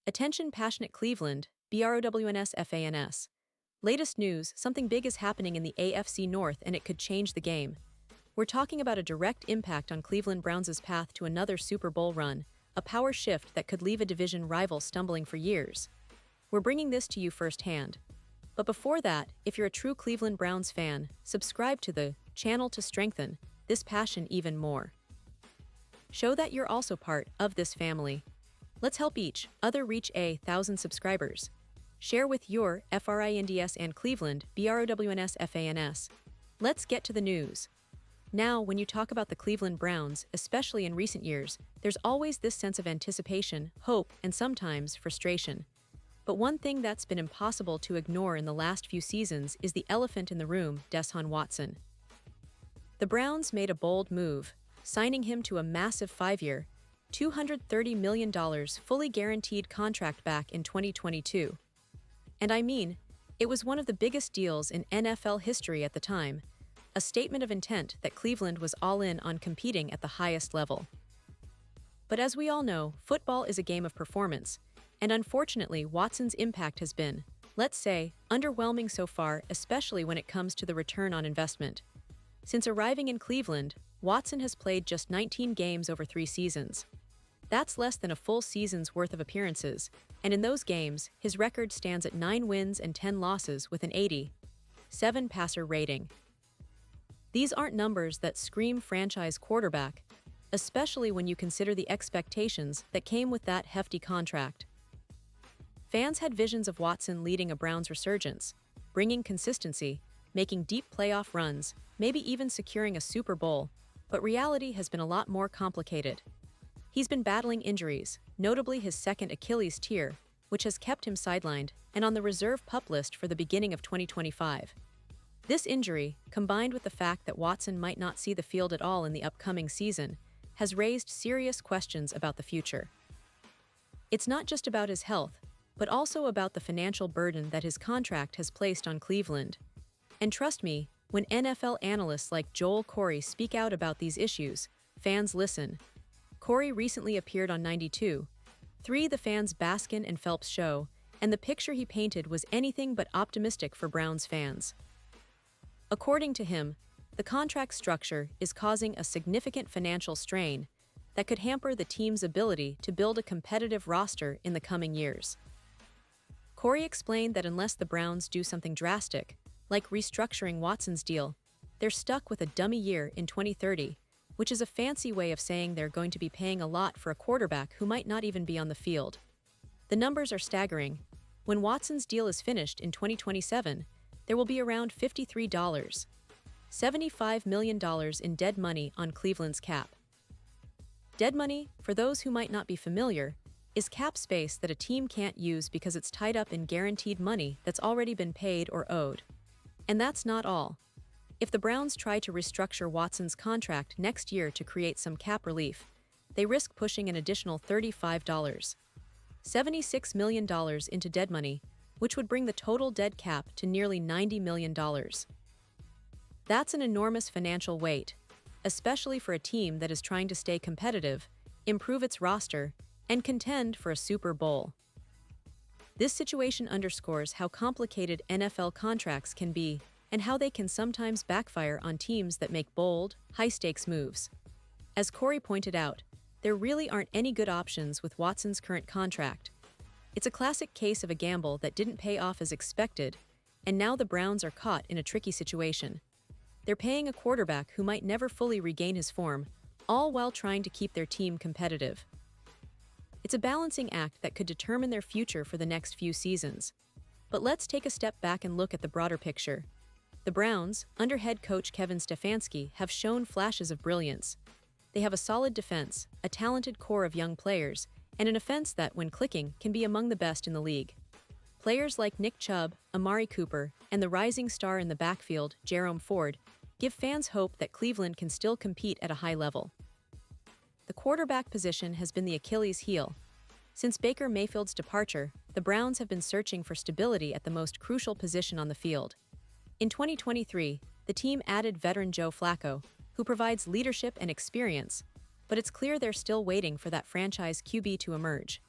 Attention passionate Cleveland, BROWNS FANS. Latest news, something big is happening in the AFC North and it could change the game. We're talking about a direct impact on Cleveland Browns' path to another Super Bowl run, a power shift that could leave a division rival stumbling for years. We're bringing this to you firsthand. But before that, if you're a true Cleveland Browns fan, subscribe to the channel to strengthen this passion even more. Show that you're also part of this family. Let's help each other reach 1,000 subscribers. Share with your FRINDS and Cleveland BROWNS FANS. Let's get to the news. Now, when you talk about the Cleveland Browns, especially in recent years, there's always this sense of anticipation, hope, and sometimes frustration. But one thing that's been impossible to ignore in the last few seasons is the elephant in the room, Deshaun Watson. The Browns made a bold move, signing him to a massive 5-year, $230 million fully guaranteed contract back in 2022. And I mean, it was one of the biggest deals in NFL history at the time, a statement of intent that Cleveland was all in on competing at the highest level. But as we all know, football is a game of performance, and unfortunately Watson's impact has been, let's say, underwhelming so far, especially when it comes to the return on investment. Since arriving in Cleveland, Watson has played just 19 games over 3 seasons. That's less than a full season's worth of appearances, and in those games, his record stands at 9 wins and 10 losses with an 80.7 passer rating. These aren't numbers that scream franchise quarterback, especially when you consider the expectations that came with that hefty contract. Fans had visions of Watson leading a Browns resurgence, bringing consistency, making deep playoff runs, maybe even securing a Super Bowl, but reality has been a lot more complicated. He's been battling injuries, notably his second Achilles tear, which has kept him sidelined and on the reserve PUP list for the beginning of 2025. This injury, combined with the fact that Watson might not see the field at all in the upcoming season, has raised serious questions about the future. It's not just about his health, but also about the financial burden that his contract has placed on Cleveland. And trust me, when NFL analysts like Joel Corey speak out about these issues, fans listen. Corey recently appeared on 92.3 The Fans' Baskin and Phelps show, and the picture he painted was anything but optimistic for Browns fans. According to him, the contract structure is causing a significant financial strain that could hamper the team's ability to build a competitive roster in the coming years. Corey explained that unless the Browns do something drastic, like restructuring Watson's deal, they're stuck with a dummy year in 2030, which is a fancy way of saying they're going to be paying a lot for a quarterback who might not even be on the field. The numbers are staggering. When Watson's deal is finished in 2027, there will be around $75 million in dead money on Cleveland's cap. Dead money, for those who might not be familiar, is cap space that a team can't use because it's tied up in guaranteed money that's already been paid or owed. And that's not all. If the Browns try to restructure Watson's contract next year to create some cap relief, they risk pushing an additional $76 million into dead money, which would bring the total dead cap to nearly $90 million. That's an enormous financial weight, especially for a team that is trying to stay competitive, improve its roster, and contend for a Super Bowl. This situation underscores how complicated NFL contracts can be and how they can sometimes backfire on teams that make bold, high-stakes moves. As Corey pointed out, there really aren't any good options with Watson's current contract. It's a classic case of a gamble that didn't pay off as expected, and now the Browns are caught in a tricky situation. They're paying a quarterback who might never fully regain his form, all while trying to keep their team competitive. It's a balancing act that could determine their future for the next few seasons. But let's take a step back and look at the broader picture. The Browns, under head coach Kevin Stefanski, have shown flashes of brilliance. They have a solid defense, a talented core of young players, and an offense that, when clicking, can be among the best in the league. Players like Nick Chubb, Amari Cooper, and the rising star in the backfield, Jerome Ford, give fans hope that Cleveland can still compete at a high level. The quarterback position has been the Achilles heel. Since Baker Mayfield's departure, the Browns have been searching for stability at the most crucial position on the field. In 2023, the team added veteran Joe Flacco, who provides leadership and experience, but it's clear they're still waiting for that franchise QB to emerge.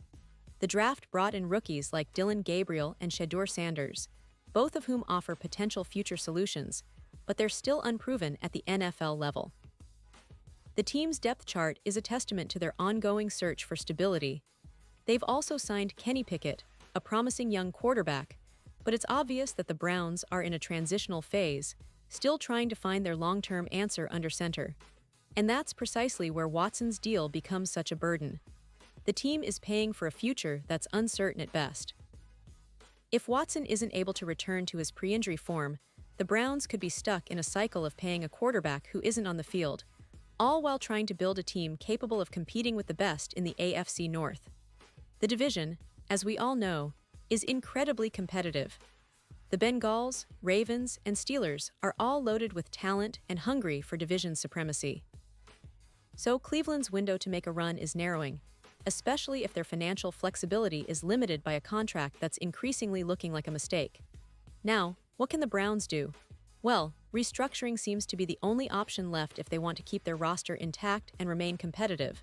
The draft brought in rookies like Dylan Gabriel and Shedeur Sanders, both of whom offer potential future solutions, but they're still unproven at the NFL level. The team's depth chart is a testament to their ongoing search for stability. They've also signed Kenny Pickett, a promising young quarterback, but it's obvious that the Browns are in a transitional phase, still trying to find their long-term answer under center. And that's precisely where Watson's deal becomes such a burden. The team is paying for a future that's uncertain at best. If Watson isn't able to return to his pre-injury form, the Browns could be stuck in a cycle of paying a quarterback who isn't on the field, all while trying to build a team capable of competing with the best in the AFC North. The division, as we all know, is incredibly competitive. The Bengals, Ravens, and Steelers are all loaded with talent and hungry for division supremacy. So Cleveland's window to make a run is narrowing, especially if their financial flexibility is limited by a contract that's increasingly looking like a mistake. Now, what can the Browns do? Well, restructuring seems to be the only option left if they want to keep their roster intact and remain competitive.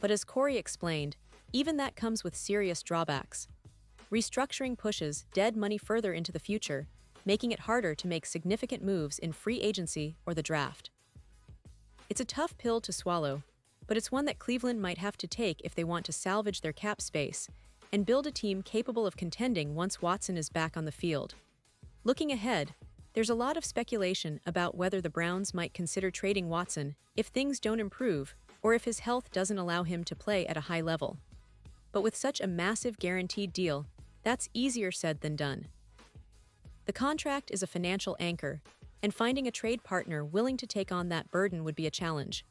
But as Corey explained, even that comes with serious drawbacks. Restructuring pushes dead money further into the future, making it harder to make significant moves in free agency or the draft. It's a tough pill to swallow, but it's one that Cleveland might have to take if they want to salvage their cap space and build a team capable of contending once Watson is back on the field. Looking ahead, there's a lot of speculation about whether the Browns might consider trading Watson if things don't improve or if his health doesn't allow him to play at a high level. But with such a massive guaranteed deal, that's easier said than done. The contract is a financial anchor, and finding a trade partner willing to take on that burden would be a challenge.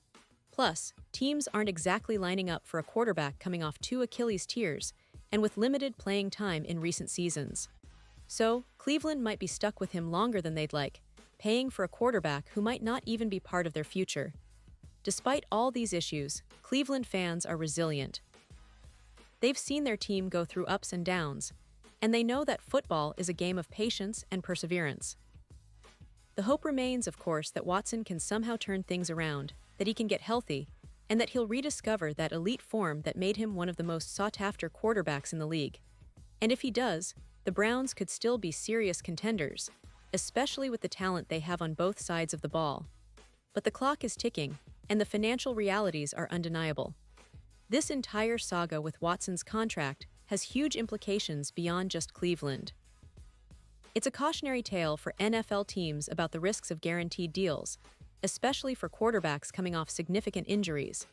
Plus, teams aren't exactly lining up for a quarterback coming off 2 Achilles tears and with limited playing time in recent seasons. So, Cleveland might be stuck with him longer than they'd like, paying for a quarterback who might not even be part of their future. Despite all these issues, Cleveland fans are resilient. They've seen their team go through ups and downs, and they know that football is a game of patience and perseverance. The hope remains, of course, that Watson can somehow turn things around, that he can get healthy, and that he'll rediscover that elite form that made him one of the most sought-after quarterbacks in the league. And if he does, the Browns could still be serious contenders, especially with the talent they have on both sides of the ball. But the clock is ticking, and the financial realities are undeniable. This entire saga with Watson's contract has huge implications beyond just Cleveland. It's a cautionary tale for NFL teams about the risks of guaranteed deals, especially for quarterbacks coming off significant injuries.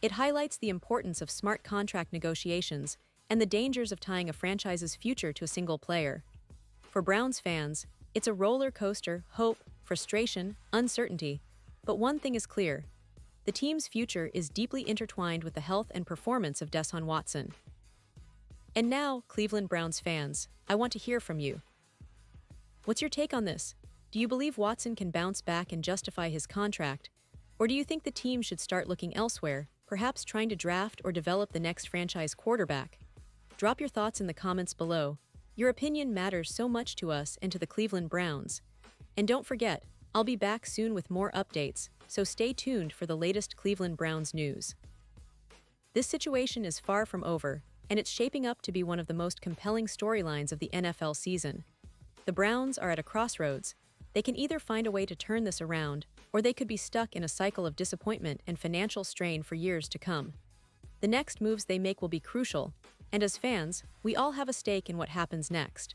It highlights the importance of smart contract negotiations and the dangers of tying a franchise's future to a single player. For Browns fans, it's a roller coaster, hope, frustration, uncertainty. But one thing is clear: the team's future is deeply intertwined with the health and performance of Deshaun Watson. And now, Cleveland Browns fans, I want to hear from you. What's your take on this? Do you believe Watson can bounce back and justify his contract? Or do you think the team should start looking elsewhere, perhaps trying to draft or develop the next franchise quarterback? Drop your thoughts in the comments below. Your opinion matters so much to us and to the Cleveland Browns. And don't forget, I'll be back soon with more updates, so stay tuned for the latest Cleveland Browns news. This situation is far from over, and it's shaping up to be one of the most compelling storylines of the NFL season. The Browns are at a crossroads. They can either find a way to turn this around, or they could be stuck in a cycle of disappointment and financial strain for years to come. The next moves they make will be crucial, and as fans, we all have a stake in what happens next.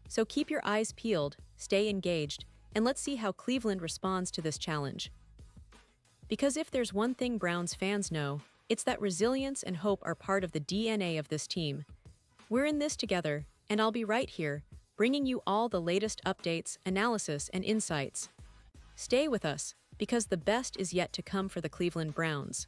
So keep your eyes peeled, stay engaged, and let's see how Cleveland responds to this challenge. Because if there's one thing Browns fans know, it's that resilience and hope are part of the DNA of this team. We're in this together, and I'll be right here, bringing you all the latest updates, analysis, and insights. Stay with us, because the best is yet to come for the Cleveland Browns.